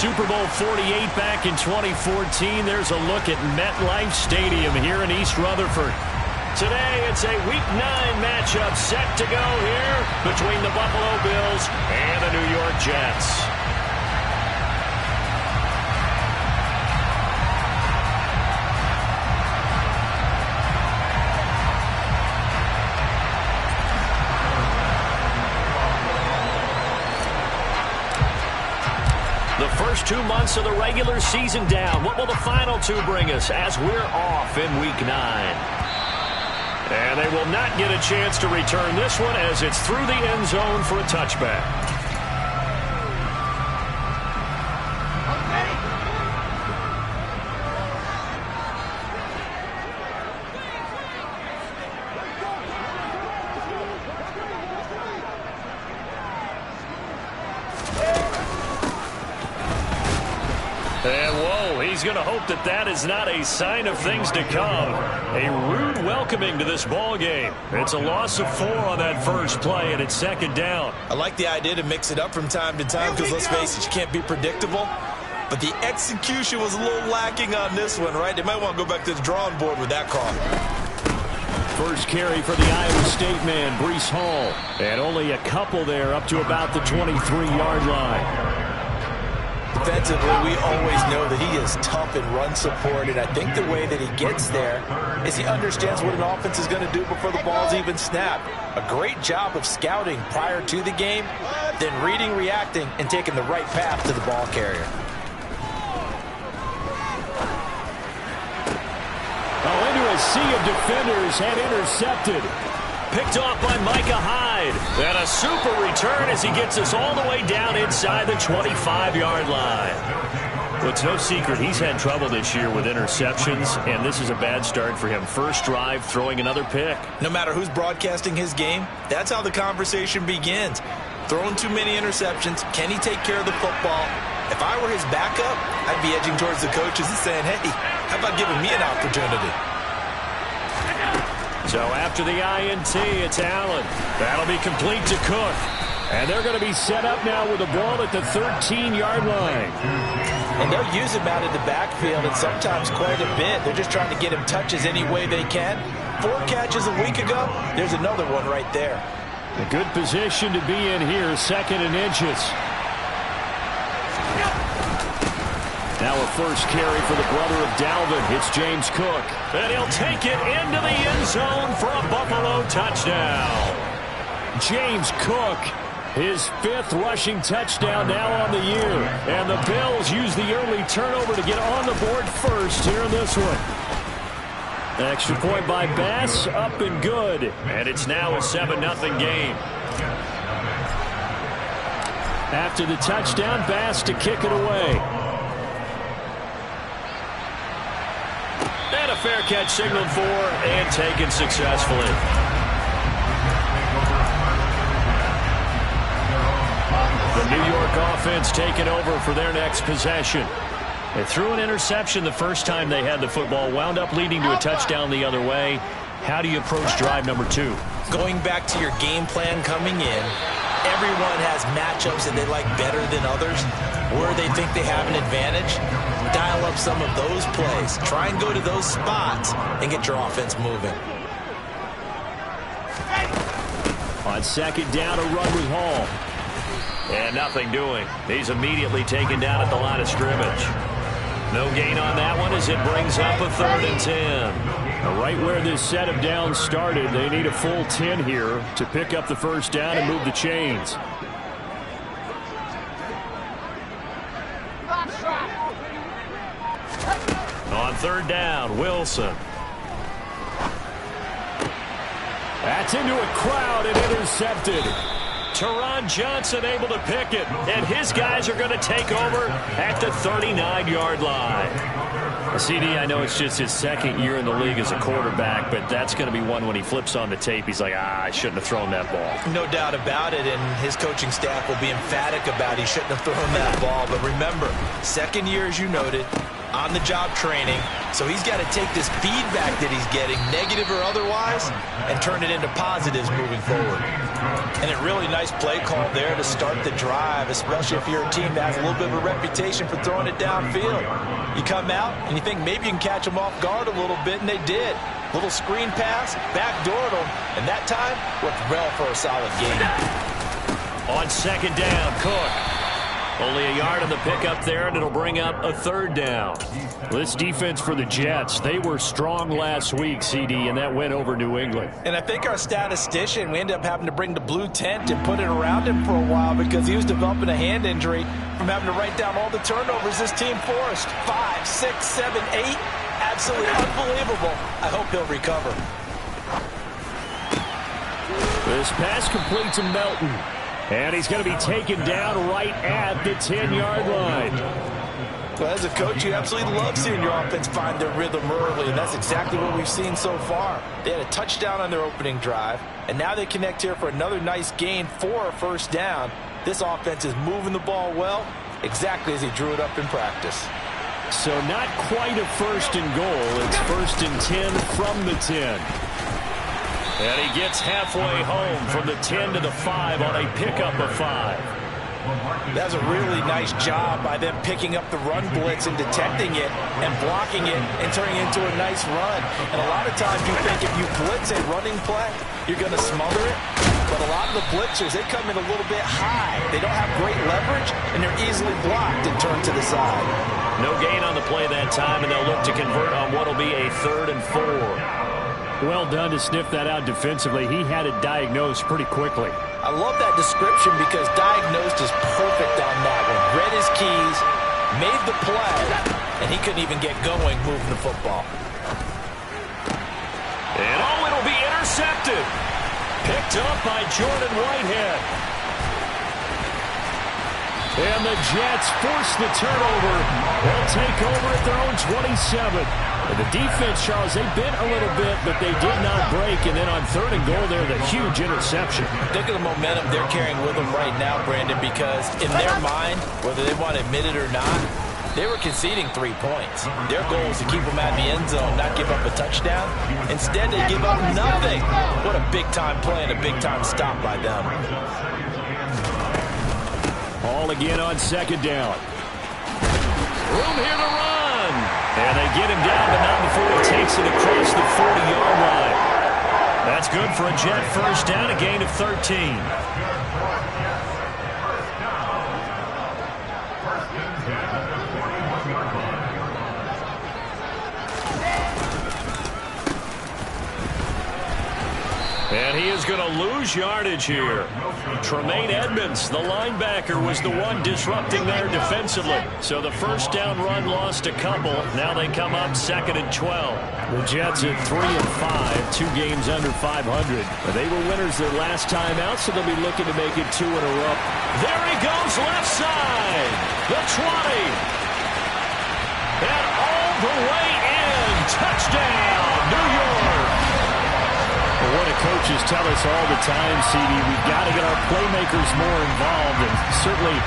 Super Bowl 48 back in 2014. There's a look at MetLife Stadium here in East Rutherford. Today, it's a Week 9 matchup set to go here between the Buffalo Bills and the New York Jets. The first 2 months of the regular season down. What will the final 2 bring us as we're off in Week 9? And they will not get a chance to return this one as it's through the end zone for a touchback. And whoa, he's going to hope that that is not a sign of things to come. A rude welcoming to this ball game. It's a loss of 4 on that first play, and it's second down. I like the idea to mix it up from time to time because, let's face it, you can't be predictable. But the execution was a little lacking on this one, right? They might want to go back to the drawing board with that call. First carry for the Iowa State man, Breece Hall. And only a couple there up to about the 23-yard line. Defensively, we always know that he is tough in run support, and I think the way that he gets there is he understands what an offense is going to do before the ball's even snapped. A great job of scouting prior to the game, then reading, reacting, and taking the right path to the ball carrier. Oh, into a sea of defenders and intercepted. Picked off by Micah Hyde. And a super return as he gets us all the way down inside the 25-yard line. Well, it's no secret he's had trouble this year with interceptions, and this is a bad start for him. First drive, throwing another pick. No matter who's broadcasting his game, that's how the conversation begins. Throwing too many interceptions, can he take care of the football? If I were his backup, I'd be edging towards the coaches and saying, hey, how about giving me an opportunity? So after the INT, it's Allen. That'll be complete to Cook. And they're going to be set up now with the ball at the 13-yard line. And they'll use him out in the backfield, and sometimes quite a bit. They're just trying to get him touches any way they can. 4 catches a week ago. There's another one right there. A good position to be in here, second and inches. Now a first carry for the brother of Dalvin. It's James Cook. And he'll take it into the end zone for a Buffalo touchdown. James Cook, his 5th rushing touchdown now on the year. And the Bills use the early turnover to get on the board first here in this one. Extra point by Bass, up and good. And it's now a 7-0 game. After the touchdown, Bass to kick it away. And a fair catch signaled for and taken successfully. The New York offense taking over for their next possession. They threw an interception the first time they had the football, wound up leading to a touchdown the other way. How do you approach drive number 2? Going back to your game plan coming in, everyone has matchups that they like better than others, where they think they have an advantage. Dial up some of those plays. Try and go to those spots and get your offense moving. On second down, a run with Hall. And nothing doing. He's immediately taken down at the line of scrimmage. No gain on that one as it brings up a 3rd and 10. Now, right where this set of downs started, they need a full 10 here to pick up the first down and move the chains. On 3rd down, Wilson. That's into a crowd and intercepted. Teron Johnson able to pick it, and his guys are going to take over at the 39-yard line. CD, I know it's just his 2nd year in the league as a quarterback, but that's going to be one when he flips on the tape, he's like, I shouldn't have thrown that ball. No doubt about it, and his coaching staff will be emphatic about he shouldn't have thrown that ball. But remember, 2nd year, as you noted, on-the-job training. So he's got to take this feedback that he's getting, negative or otherwise, and turn it into positives moving forward. And a really nice play call there to start the drive, especially if you're a team that has a little bit of a reputation for throwing it downfield. You come out and you think maybe you can catch them off guard a little bit, and they did. Little screen pass, backdoored them, and that time worked well for a solid gain. On second down, Cook. Only a yard on the pickup there, and it'll bring up a third down. This defense for the Jets, they were strong last week, CD, and that went over New England. And I think our statistician, we ended up having to bring the blue tent and put it around him for a while because he was developing a hand injury from having to write down all the turnovers this team forced. 5, 6, 7, 8. Absolutely unbelievable. I hope he'll recover. This pass complete to Melton. And he's going to be taken down right at the 10-yard line. Well, as a coach, you absolutely love seeing your offense find their rhythm early, and that's exactly what we've seen so far. They had a touchdown on their opening drive, and now they connect here for another nice gain for a first down. This offense is moving the ball well, exactly as he drew it up in practice. So not quite a first and goal. It's first and 10 from the 10. And he gets halfway home from the 10 to the 5 on a pickup of 5. That's a really nice job by them picking up the run blitz and detecting it and blocking it and turning it into a nice run. And a lot of times you think if you blitz a running play, you're going to smother it. But a lot of the blitzers, they come in a little bit high. They don't have great leverage, and they're easily blocked and turned to the side. No gain on the play that time, and they'll look to convert on what will be a 3rd and 4. Well done to sniff that out defensively. He had it diagnosed pretty quickly. I love that description because diagnosed is perfect on that one. Read his keys, made the play, and he couldn't even get going moving the football. And it'll be intercepted. Picked up by Jordan Whitehead. And the Jets force the turnover. They'll take over at their own 27. And the defense, Charles, they bent a little bit, but they did not break. And then on 3rd and goal there, the huge interception. Think of the momentum they're carrying with them right now, Brandon, because in their mind, whether they want to admit it or not, they were conceding 3 points. Their goal was to keep them out of the end zone, not give up a touchdown. Instead, they give up nothing. What a big-time play and a big-time stop by them. Ball again on second down. Room here to run. And they get him down, but not before he takes it across the 40-yard line. That's good for a Jet first down, a gain of 13. And he is going to lose yardage here. Tremaine Edmonds, the linebacker, was the one disrupting there defensively. So the first down run lost a couple. Now they come up 2nd and 12. The Jets at 3 and 5, 2 games under 500. They were winners their last time out, so they'll be looking to make it 2 in a row. There he goes, left side. The 20. And all the way in. Touchdown, New York. What do coaches tell us all the time, CD? We've got to get our playmakers more involved, and certainly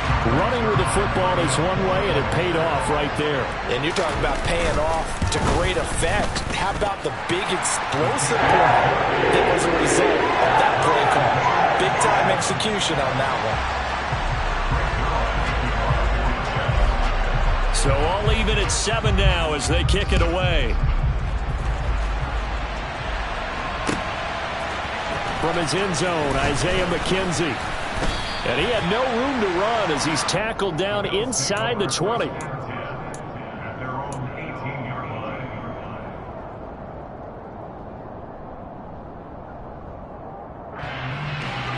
running with the football is one way, and it paid off right there. And you're talking about paying off to great effect. How about the big explosive play that was a result of that play call? Big-time execution on that one. So all even at 7 now as they kick it away. From his end zone, Isaiah McKenzie. And he had no room to run as he's tackled down inside the 20.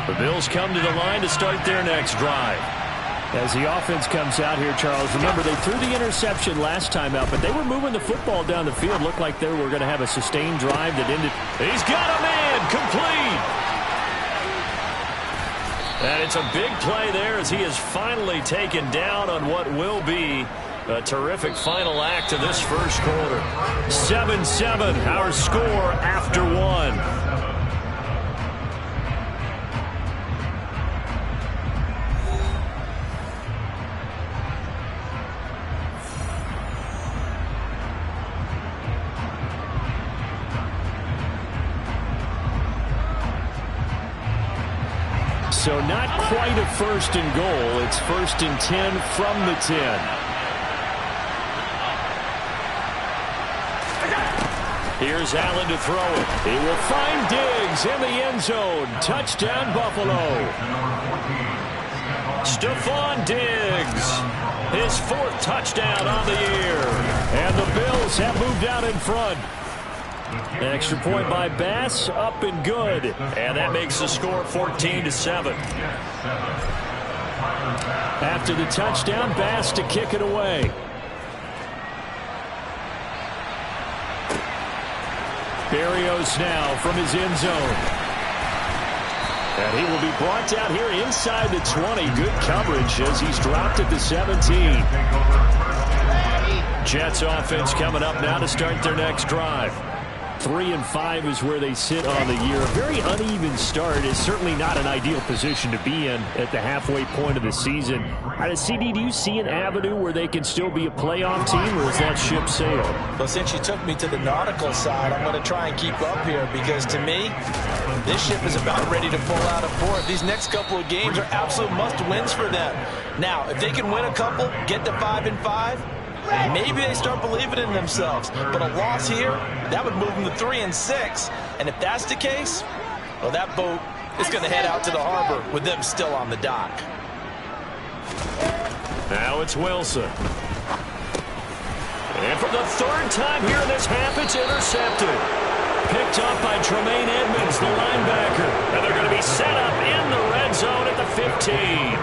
The Bills come to the line to start their next drive. As the offense comes out here, Charles, remember they threw the interception last time out, but they were moving the football down the field. Looked like they were going to have a sustained drive that ended. He's got a man, complete. And it's a big play there as he is finally taken down on what will be a terrific final act of this first quarter. 7-7, our score after 1. So not quite a first and goal. It's 1st and 10 from the 10. Here's Allen to throw it. He will find Diggs in the end zone. Touchdown, Buffalo. Stephon Diggs, his 4th touchdown on the year. And the Bills have moved out in front. Extra point by Bass, up and good. And that makes the score 14-7. After the touchdown, Bass to kick it away. Berrios now from his end zone. And he will be brought down here inside the 20. Good coverage as he's dropped at the 17. Jets offense coming up now to start their next drive. 3-5 is where they sit on the year. A very uneven start is certainly not an ideal position to be in at the halfway point of the season. CD, do you see an avenue where they can still be a playoff team, or is that ship sailed? Well, since you took me to the nautical side, I'm going to try and keep up here because, to me, this ship is about ready to pull out of port. These next couple of games are absolute must-wins for them. Now, if they can win a couple, get to 5-5, maybe they start believing in themselves. But a loss here, that would move them to 3-6. And if that's the case, well, that boat is going to head out to the harbor with them still on the dock. Now it's Wilson. And for the 3rd time here in this half, it's intercepted. Picked up by Tremaine Edmonds, the linebacker. And they're going to be set up in the red zone at the 15.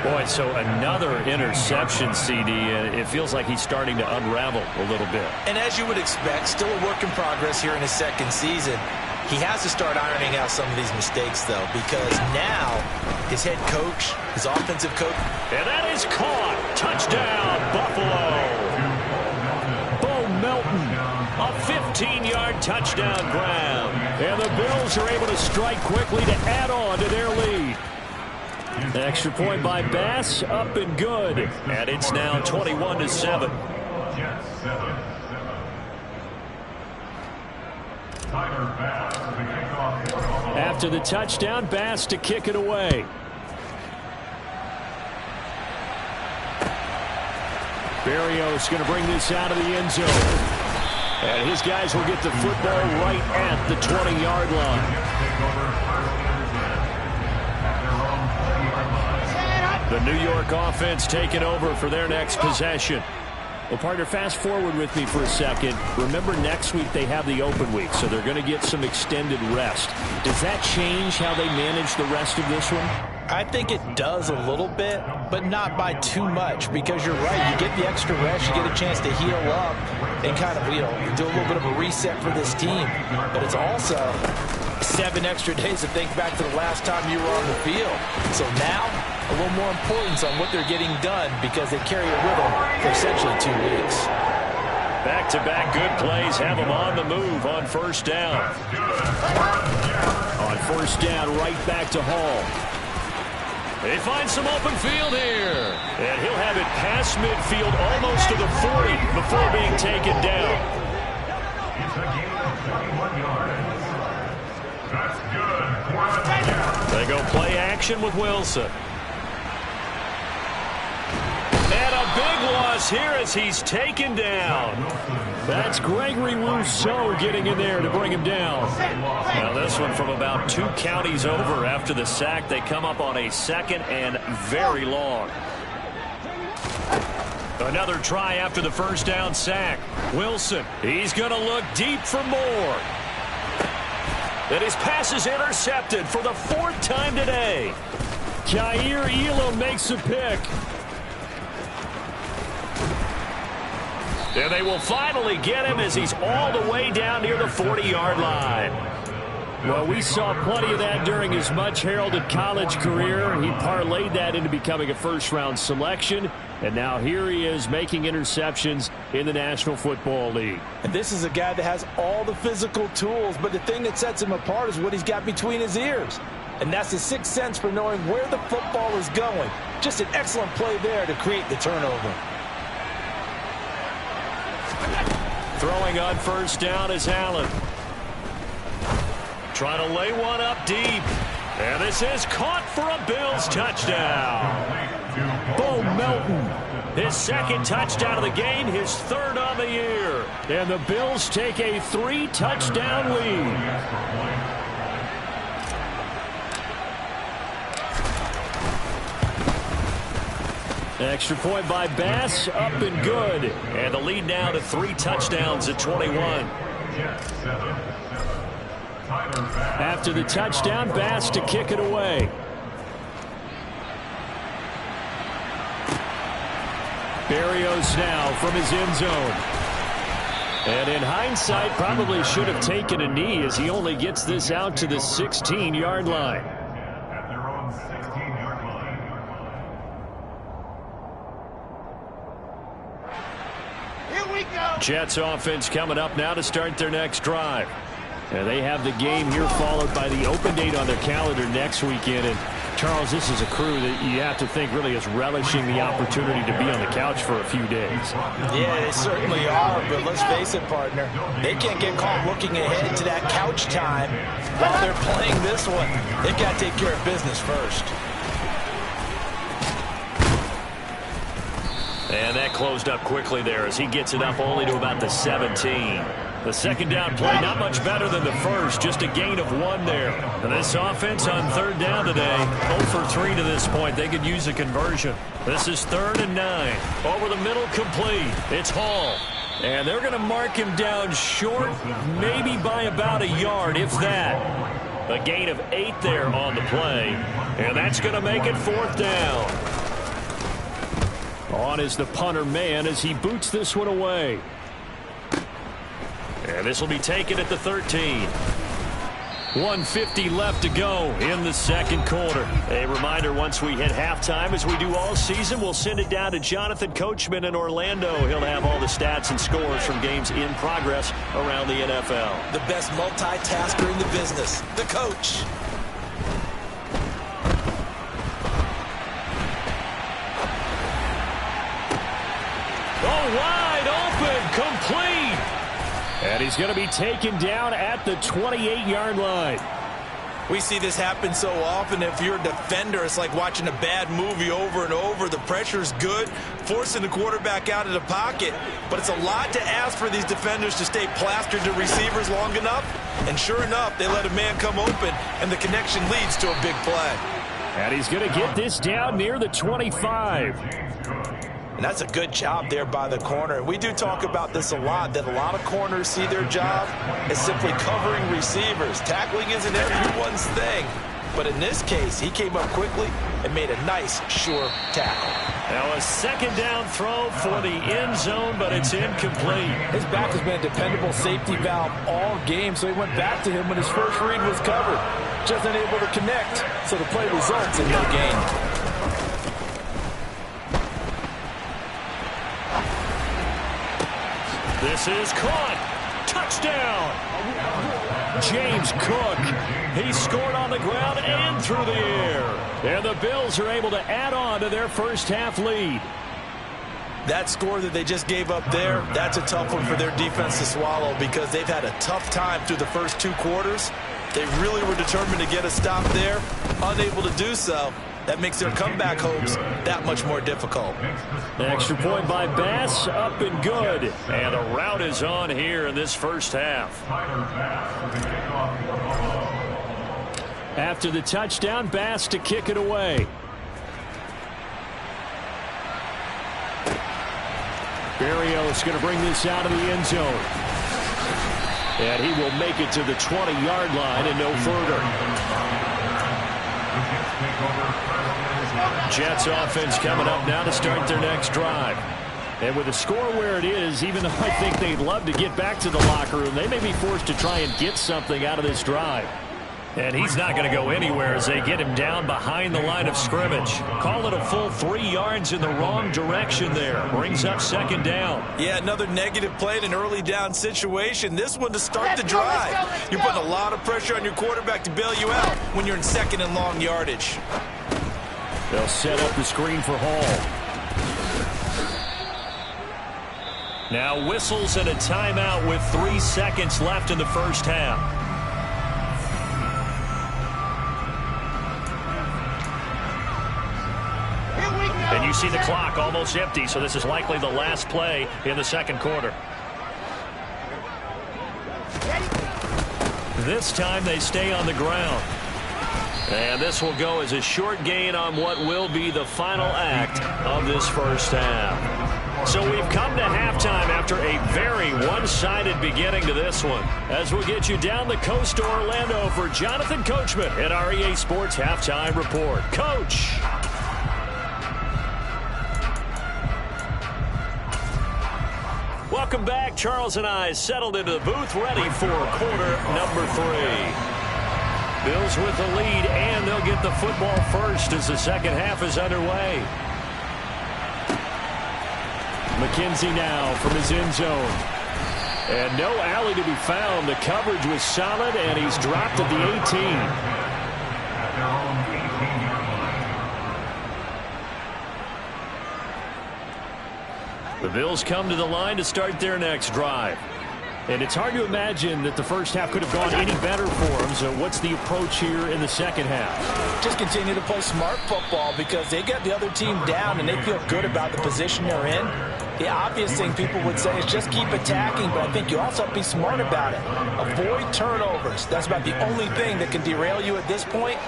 Boy, so another interception, CD, and it feels like he's starting to unravel a little bit. And as you would expect, still a work in progress here in his 2nd season. He has to start ironing out some of these mistakes, though, because now his head coach, his offensive coach. And that is caught. Touchdown, Buffalo. Bo Melton, a 15-yard touchdown grab. And the Bills are able to strike quickly to add on to their lead. Extra point by Bass, up and good. And it's now 21-7. After the touchdown, Bass to kick it away. Berrios going to bring this out of the end zone. And his guys will get the football right at the 20-yard line. The New York offense taking over for their next possession. Well, partner, fast forward with me for a second. Remember, next week they have the open week, so they're going to get some extended rest. Does that change how they manage the rest of this one? I think it does a little bit, but not by too much, because you're right. You get the extra rest, you get a chance to heal up and kind of, do a little bit of a reset for this team. But it's also 7 extra days to think back to the last time you were on the field. So now, a little more importance on what they're getting done because they carry it with them for essentially 2 weeks. Back-to-back good plays have them on the move on 1st down. On 1st down, right back to Hall. They find some open field here. And he'll have it past midfield almost to the 40 before being taken down. They go play action with Wilson. And a big loss here as he's taken down. That's Gregory Rousseau getting in there to bring him down. Now this one from about 2 counties over after the sack. They come up on a 2nd and very long. Another try after the 1st down sack. Wilson, he's going to look deep for more. And his pass is intercepted for the 4th time today. Kaiir Elam makes a pick. And they will finally get him as he's all the way down near the 40-yard line. Well, we saw plenty of that during his much-heralded college career. He parlayed that into becoming a first-round selection. And now here he is making interceptions in the National Football League. And this is a guy that has all the physical tools, but the thing that sets him apart is what he's got between his ears. And that's the 6th sense for knowing where the football is going. Just an excellent play there to create the turnover. Throwing on 1st down is Allen. Trying to lay one up deep. And this is caught for a Bills touchdown. Bo Melton, his second touchdown of the game, his third on the year. And the Bills take a 3-touchdown lead. Extra point by Bass, up and good. And the lead now to 3 touchdowns at 21. After the touchdown, Bass to kick it away. Berrios now from his end zone. And in hindsight, probably should have taken a knee as he only gets this out to the 16-yard line. Jets offense coming up now to start their next drive. And they have the game here followed by the open date on their calendar next weekend. And Charles, this is a crew that you have to think really is relishing the opportunity to be on the couch for a few days. Yeah, they certainly are, but let's face it, partner. They can't get caught looking ahead to that couch time while they're playing this one. They've got to take care of business first. And that closed up quickly there as he gets it up only to about the 17. The second down play not much better than the first, just a gain of 1 there. And this offense on third down today, 0 for 3 to this point. They could use a conversion. This is 3rd and 9. Over the middle, complete. It's Hall. And they're going to mark him down short, maybe by about a yard, if that. A gain of 8 there on the play. And that's going to make it 4th down. On is the punter man as he boots this one away. And this will be taken at the 13. 1:50 left to go in the second quarter. A reminder, once we hit halftime, as we do all season, we'll send it down to Jonathan Coachman in Orlando. He'll have all the stats and scores from games in progress around the NFL. The best multitasker in the business, the coach. Oh, wide open, complete. And he's going to be taken down at the 28-yard line. We see this happen so often. If you're a defender, it's like watching a bad movie over and over. The pressure's good, forcing the quarterback out of the pocket. But it's a lot to ask for these defenders to stay plastered to receivers long enough. And sure enough, they let a man come open, and the connection leads to a big play. And he's going to get this down near the 25. And that's a good job there by the corner. We do talk about this a lot, that a lot of corners see their job as simply covering receivers. Tackling isn't everyone's thing. But in this case, he came up quickly and made a nice, sure tackle. Now a second down throw for the end zone, but it's incomplete. His back has been a dependable safety valve all game, so he went back to him when his first read was covered. Just unable to connect, so the play results in no gain. This is caught. Touchdown. James Cook. He scored on the ground and through the air. And the Bills are able to add on to their first half lead. That score that they just gave up there, that's a tough one for their defense to swallow because they've had a tough time through the first 2 quarters. They really were determined to get a stop there, unable to do so. That makes their comeback hopes that much more difficult. Extra point by Bass, up and good. And the route is on here in this first half. After the touchdown, Bass to kick it away. Berrios going to bring this out of the end zone. And he will make it to the 20-yard line and no further. Jets offense coming up now to start their next drive. And with the score where it is, even though I think they'd love to get back to the locker room, they may be forced to try and get something out of this drive. And he's not going to go anywhere as they get him down behind the line of scrimmage. Call it a full 3 yards in the wrong direction there. Brings up second down. Yeah, another negative play in an early down situation. This one to start the drive. You're putting a lot of pressure on your quarterback to bail you out when you're in second and long yardage. They'll set up the screen for Hall. Now whistles and a timeout with 3 seconds left in the first half. see the clock almost empty, so this is likely the last play in the second quarter. This time they stay on the ground. And this will go as a short gain on what will be the final act of this first half. So we've come to halftime after a very one-sided beginning to this one. As we'll get you down the coast to Orlando for Jonathan Coachman at our EA Sports Halftime Report. Coach! Welcome back. Charles and I settled into the booth, ready for quarter number 3. Bills with the lead, and they'll get the football first as the second half is underway. McKenzie now from his end zone. And no alley to be found. The coverage was solid, and he's dropped at the 18. The Bills come to the line to start their next drive. And it's hard to imagine that the first half could have gone any better for them. So what's the approach here in the second half? Just continue to play smart football because they got the other team down and they feel good about the position they're in. The obvious thing people would say is just keep attacking, but I think you also have to be smart about it. Avoid turnovers. That's about the only thing that can derail you at this point.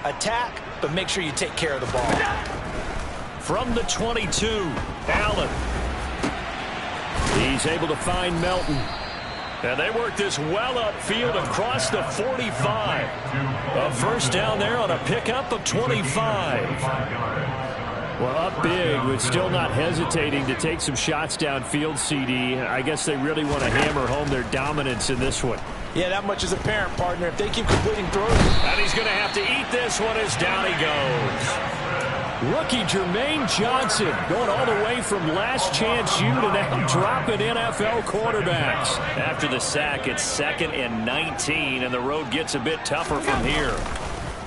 Attack, but make sure you take care of the ball. From the 22, Allen. He's able to find Melton. And they work this well upfield across the 45. A first down there on a pickup of 25. Well, up big, but still not hesitating to take some shots downfield, CD. I guess they really want to hammer home their dominance in this one. Yeah, that much is apparent, partner. If they keep completing throws. And he's going to have to eat this one as down he goes. Rookie Jermaine Johnson going all the way from last chance you to now dropping NFL quarterbacks. After the sack, it's 2nd and 19, and the road gets a bit tougher from here.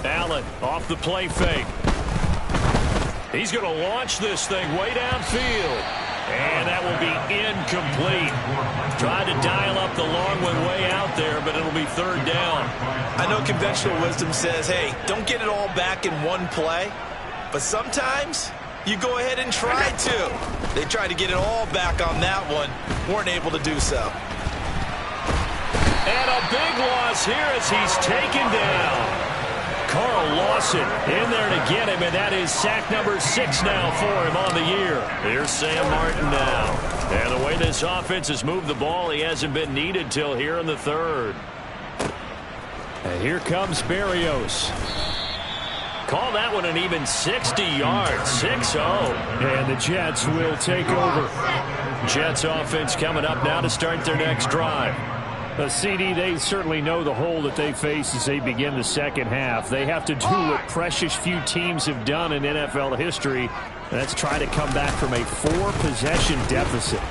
Allen off the play fake. He's going to launch this thing way downfield. And that will be incomplete. Tried to dial up the long one way out there, but it'll be 3rd down. I know conventional wisdom says, hey, don't get it all back in one play. But sometimes you go ahead and try to. They tried to get it all back on that one. Weren't able to do so. And a big loss here as he's taken down. Carl Lawson in there to get him, and that is sack number 6 now for him on the year. Here's Sam Martin now. And the way this offense has moved the ball, he hasn't been needed till here in the 3rd. And here comes Berrios. Call that one an even 60 yards, 6-0. And the Jets will take over. Jets offense coming up now to start their next drive. CD, they certainly know the hole that they face as they begin the second half. They have to do what precious few teams have done in NFL history. That's try to come back from a 4-possession deficit.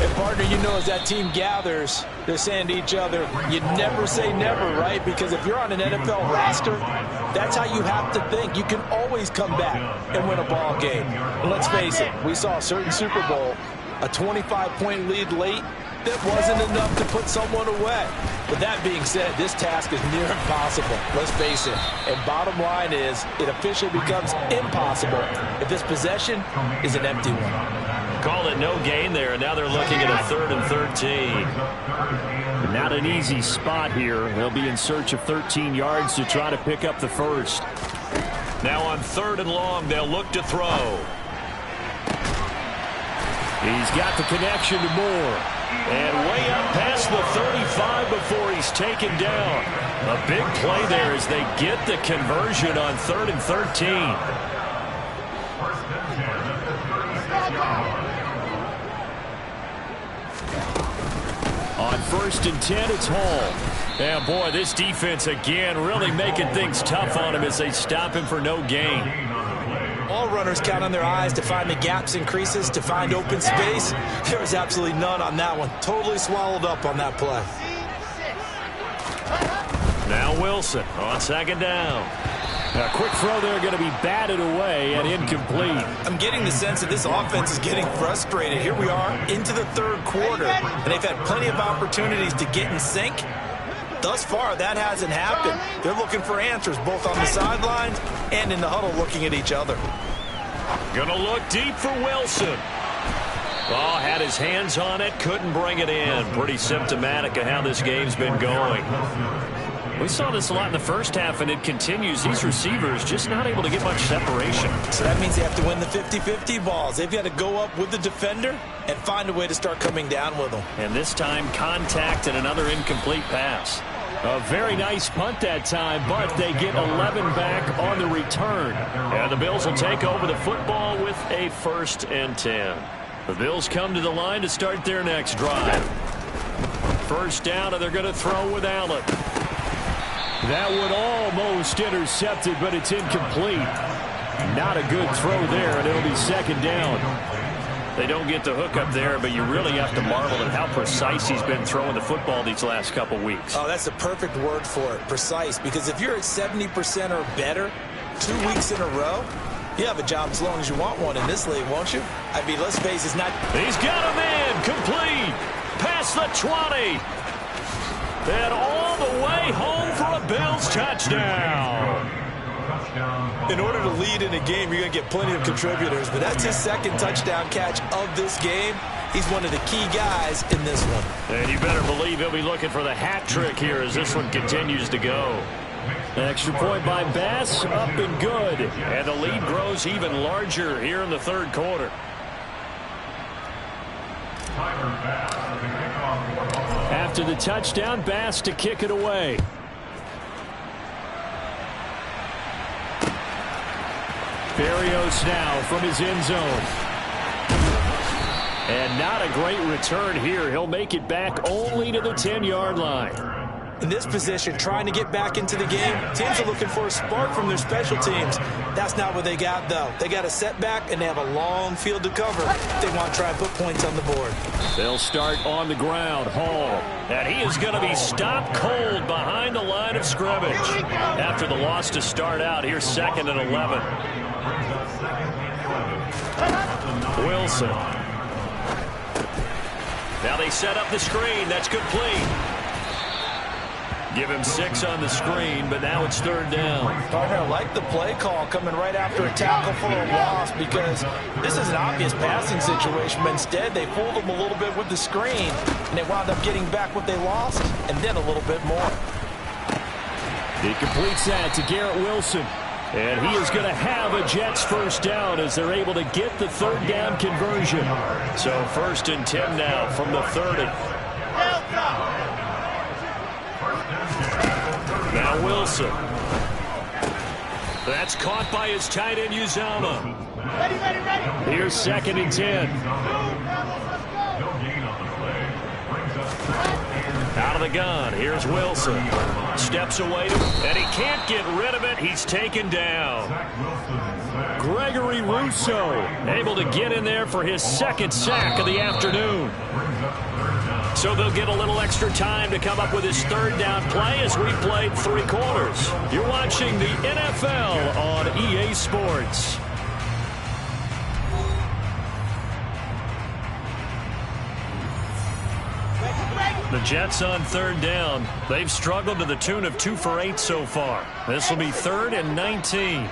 And partner, you know, as that team gathers, they're saying to each other, you never say never, right? Because if you're on an NFL roster, that's how you have to think. You can always come back and win a ball game. And let's face it, we saw a certain Super Bowl, a 25-point lead late, that wasn't enough to put someone away. But that being said, this task is near impossible. Let's face it. And bottom line is, it officially becomes impossible if this possession is an empty one. Called it no gain there, and now they're looking at a 3rd and 13. Not an easy spot here. They'll be in search of 13 yards to try to pick up the first. Now on 3rd and long, they'll look to throw. He's got the connection to Moore. And way up past the 35 before he's taken down. A big play there as they get the conversion on 3rd and 13. On 1st and 10, it's Hall. And boy, this defense again really making things tough on him as they stop him for no gain. All runners count on their eyes to find the gaps and creases, to find open space. There was absolutely none on that one. Totally swallowed up on that play. Now Wilson on 2nd down. A quick throw there going to be batted away and incomplete. I'm getting the sense that this offense is getting frustrated. Here we are into the 3rd quarter, and they've had plenty of opportunities to get in sync. Thus far, that hasn't happened. They're looking for answers both on the sidelines and in the huddle looking at each other. Gonna look deep for Wilson. Oh, had his hands on it, couldn't bring it in. Pretty symptomatic of how this game's been going. We saw this a lot in the first half, and it continues. These receivers just not able to get much separation. So that means they have to win the 50-50 balls. They've got to go up with the defender and find a way to start coming down with them. And this time, contact and another incomplete pass. A very nice punt that time, but they get 11 back on the return. And the Bills will take over the football with a 1st and 10. The Bills come to the line to start their next drive. First down, and they're going to throw with Allen. That one almost intercepted, but it's incomplete. Not a good throw there, and it'll be 2nd down. They don't get the hook up there, but you really have to marvel at how precise he's been throwing the football these last couple weeks. Oh, that's the perfect word for it, precise. Because if you're at 70% or better 2 weeks in a row, you have a job as long as you want one in this league, won't you? I mean, let's face it, it's not... He's got a man, complete, past the 20. And all the way home for a Bills touchdown. In order to lead in a game, you're going to get plenty of contributors, but that's his 2nd touchdown catch of this game. He's one of the key guys in this one. And you better believe he'll be looking for the hat trick here as this one continues to go. An extra point by Bass, up and good. And the lead grows even larger here in the 3rd quarter. After the touchdown, Bass to kick it away. Berrios now from his end zone. And not a great return here. He'll make it back only to the 10-yard line. In this position, trying to get back into the game, teams are looking for a spark from their special teams. That's not what they got, though. They got a setback, and they have a long field to cover. They want to try and put points on the board. They'll start on the ground. Hall. And he is going to be stopped cold behind the line of scrimmage. After the loss to start out, here's 2nd and 11. Wilson. Now they set up the screen. That's complete. Give him 6 on the screen, but now it's 3rd down. Partner, I like the play call coming right after a tackle for a loss because this is an obvious passing situation, but instead they fooled him a little bit with the screen, and they wound up getting back what they lost and then a little bit more. He completes that to Garrett Wilson. And he is going to have a Jets 1st down as they're able to get the 3rd down conversion. So 1st and 10 now from the 30. Now Wilson. That's caught by his tight end, Uzomah. Here's 2nd and 10. Out of the gun. Here's Wilson. Steps away, and he can't get rid of it. He's taken down. Gregory Rousseau able to get in there for his 2nd sack of the afternoon. So they'll get a little extra time to come up with his 3rd down play as we played 3 quarters. You're watching the NFL on EA Sports. The Jets on 3rd down. They've struggled to the tune of 2 for 8 so far. This will be 3rd and 19.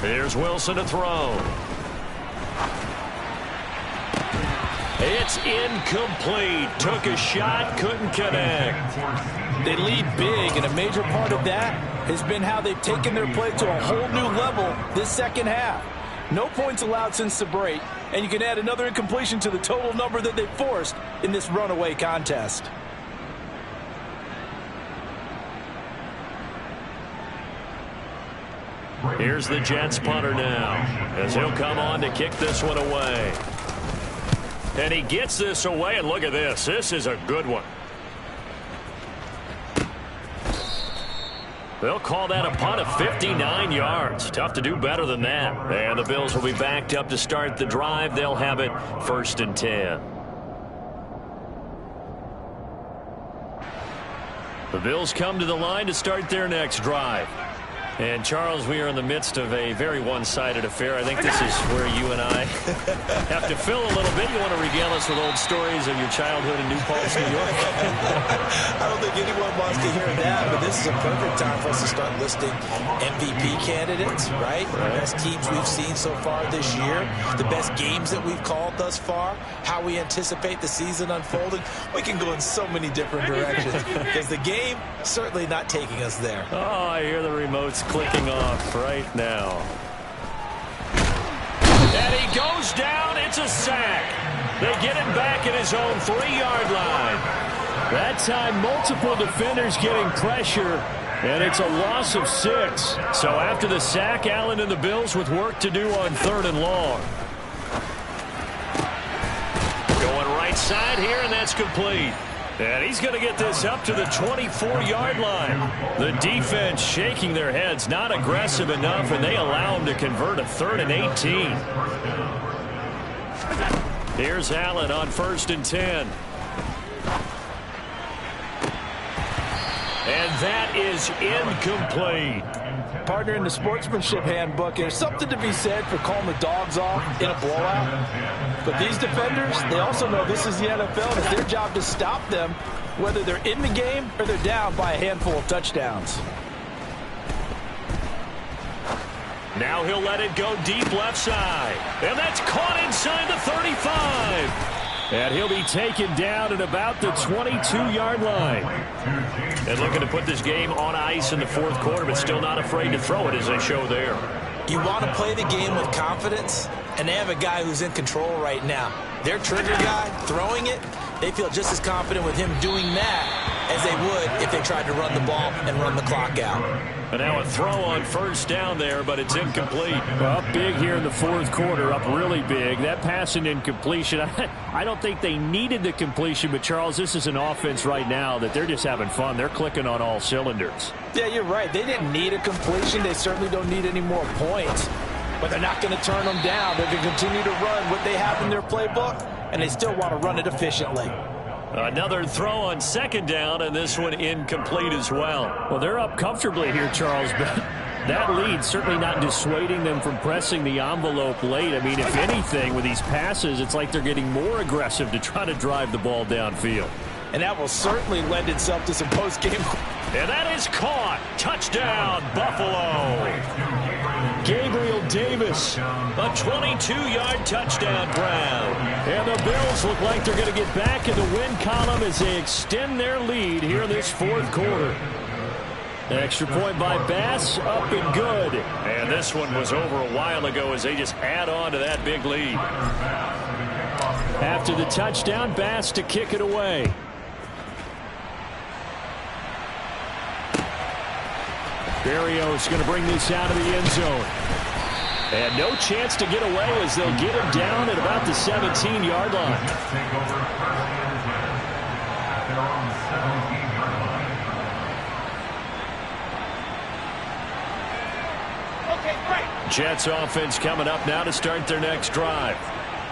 Here's Wilson to throw. It's incomplete. Took a shot, couldn't connect. They lead big, and a major part of that has been how they've taken their play to a whole new level this 2nd half. No points allowed since the break, and you can add another incompletion to the total number that they forced in this runaway contest. Here's the Jets punter now, as he'll come on to kick this one away. And he gets this away, and look at this. This is a good one. They'll call that a punt of 59 yards. Tough to do better than that. And the Bills will be backed up to start the drive. They'll have it 1st and 10. The Bills come to the line to start their next drive. And, Charles, we are in the midst of a very one-sided affair. I think this is where you and I have to fill a little bit. You want to regale us with old stories of your childhood in New Paltz, New York? I don't think anyone wants to hear that, but this is a perfect time for us to start listing MVP candidates, right? The best teams we've seen so far this year, the best games that we've called thus far, how we anticipate the season unfolding. We can go in so many different directions because the game certainly not taking us there. Oh, I hear the remotes clicking off right now. And he goes down. It's a sack. They get him back at his own 3-yard line. That time, multiple defenders getting pressure, and it's a loss of 6. So after the sack, Allen and the Bills with work to do on 3rd and long. Going right side here, and that's complete. And he's going to get this up to the 24-yard line. The defense shaking their heads, not aggressive enough, and they allow him to convert a 3rd and 18. Here's Allen on 1st and 10. And that is incomplete. Partner, in the sportsmanship handbook, there's something to be said for calling the dogs off in a blowout. But these defenders, they also know this is the NFL, and it's their job to stop them, whether they're in the game or they're down by a handful of touchdowns. Now he'll let it go deep left side. And that's caught inside the 35. And he'll be taken down at about the 22-yard line. And looking to put this game on ice in the 4th quarter, but still not afraid to throw it as they show there. You want to play the game with confidence, and they have a guy who's in control right now. Their trigger guy throwing it, they feel just as confident with him doing that as they would if they tried to run the ball and run the clock out. And now a throw on 1st down there, but it's incomplete. Up big here in the 4th quarter, up really big. That pass and incompletion, I don't think they needed the completion, but Charles, this is an offense right now that they're just having fun. They're clicking on all cylinders. Yeah, you're right. They didn't need a completion. They certainly don't need any more points. But they're not going to turn them down. They're going to continue to run what they have in their playbook, and they still want to run it efficiently. Another throw on 2nd down, and this one incomplete as well. Well, they're up comfortably here, Charles, but that lead certainly not dissuading them from pressing the envelope late. I mean, if anything, with these passes, it's like they're getting more aggressive to try to drive the ball downfield. And that will certainly lend itself to some post-game. And that is caught. Touchdown, Buffalo. Gabriel Davis, a 22-yard touchdown grab. And the Bills look like they're going to get back in the win column as they extend their lead here in this 4th quarter. Extra point by Bass, up and good. And this one was over a while ago as they just add on to that big lead. After the touchdown, Bass to kick it away. Berrios going to bring this out of the end zone. And no chance to get away as they'll get him down at about the 17-yard line. Jets offense coming up now to start their next drive.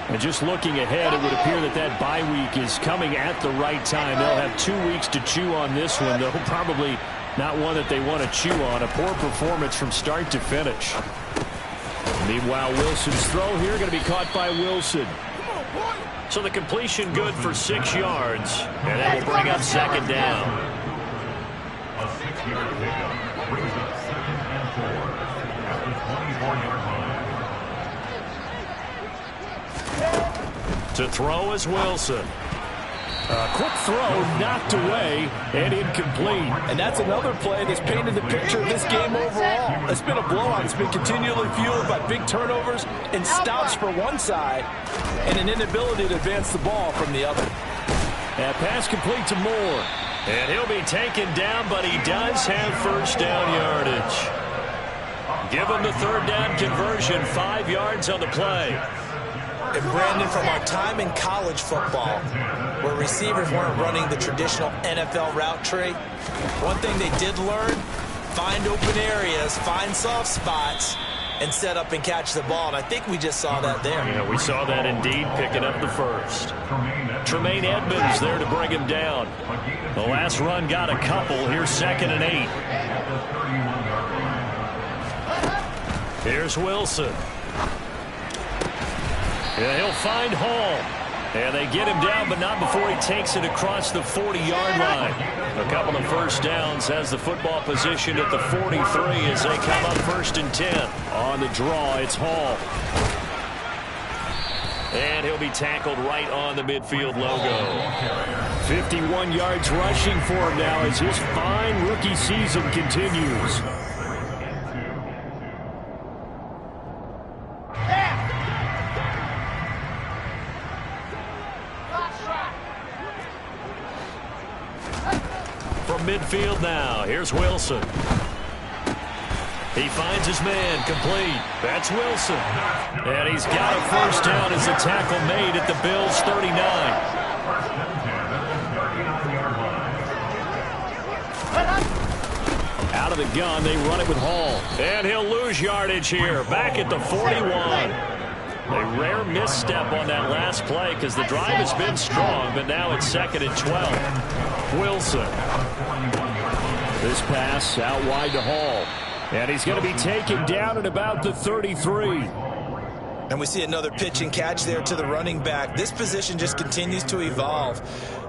And just looking ahead, it would appear that that bye week is coming at the right time. They'll have 2 weeks to chew on this one, though probably not one that they want to chew on. A poor performance from start to finish. Meanwhile, Wilson's throw here going to be caught by Wilson. So the completion good for 6 yards. And that will bring up 2nd down. A 6-yard pickup brings up 2nd and 4 at the 24-yard line. To throw is Wilson. A quick throw knocked away and incomplete. And that's another play that's painted the picture of this game overall. It's been a blowout. It's been continually fueled by big turnovers and stops for one side and an inability to advance the ball from the other. That pass complete to Moore. And he'll be taken down, but he does have 1st down yardage. Give him the 3rd down conversion, 5 yards on the play. And Brandon, from our time in college football, where receivers weren't running the traditional NFL route tree, one thing they did learn, find open areas, find soft spots, and set up and catch the ball. And I think we just saw that there. Yeah, we saw that indeed, picking up the 1st. Tremaine Edmonds there to bring him down. The last run got a couple. Here's 2nd and 8. Here's Wilson. Yeah, he'll find Hall. And they get him down, but not before he takes it across the 40-yard line. A couple of first downs has the football position at the 43 as they come up 1st and 10. On the draw, it's Hall. And he'll be tackled right on the midfield logo. 51 yards rushing for him now as his fine rookie season continues. From midfield now, here's Wilson. He finds his man, complete. That's Wilson. And he's got a first down as the tackle made at the Bills' 39. Out of the gun, they run it with Hall. And he'll lose yardage here, back at the 41. A rare misstep on that last play because the drive has been strong, but now it's 2nd and 12. Wilson. This pass out wide to Hall. And he's going to be taken down at about the 33. And we see another pitch and catch there to the running back. This position just continues to evolve.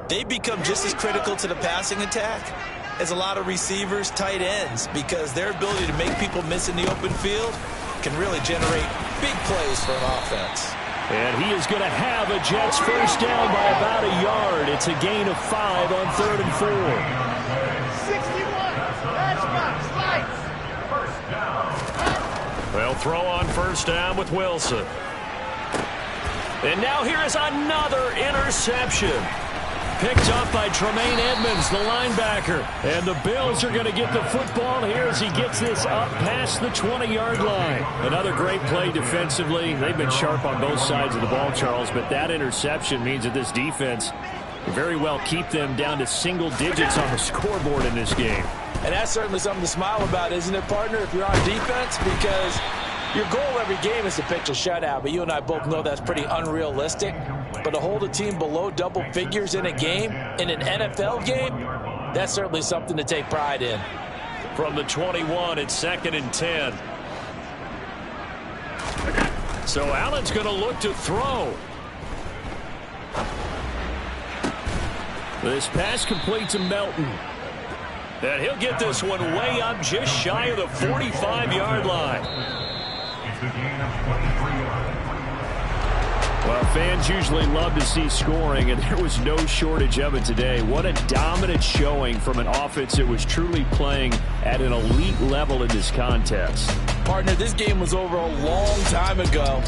They become just as critical to the passing attack as a lot of receivers, tight ends, because their ability to make people miss in the open field can really generate big plays for an offense. And he is going to have a Jets first down by about a yard. It's a gain of 5 on 3rd and 4. 61. Matchbox. Lights. They'll throw on first down with Wilson. And now here is another interception. Picked up by Tremaine Edmonds, the linebacker. And the Bills are going to get the football here as he gets this up past the 20-yard line. Another great play defensively. They've been sharp on both sides of the ball, Charles, but that interception means that this defense can very well keep them down to single digits on the scoreboard in this game. And that's certainly something to smile about, isn't it, partner, if you're on defense? Because your goal every game is to pitch a shutout, but you and I both know that's pretty unrealistic. But to hold a team below double figures in a game, in an NFL game, that's certainly something to take pride in. From the 21, it's 2nd and 10. So Allen's going to look to throw. This pass complete to Melton. And he'll get this one way up just shy of the 45-yard line. It's a gain of 23 yards. Well, fans usually love to see scoring, and there was no shortage of it today. What a dominant showing from an offense that was truly playing at an elite level in this contest. Partner, this game was over a long time ago.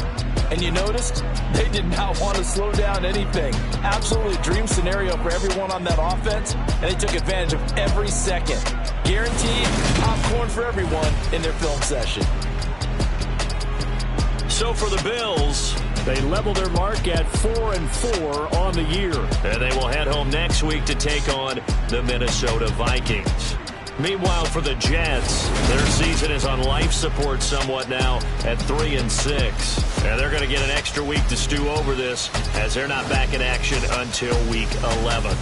And you noticed they did not want to slow down anything. Absolutely dream scenario for everyone on that offense, and they took advantage of every second. Guaranteed popcorn for everyone in their film session. So for the Bills, they level their mark at 4-4 on the year. And they will head home next week to take on the Minnesota Vikings. Meanwhile, for the Jets, their season is on life support somewhat now at 3-6. And they're going to get an extra week to stew over this as they're not back in action until week 11.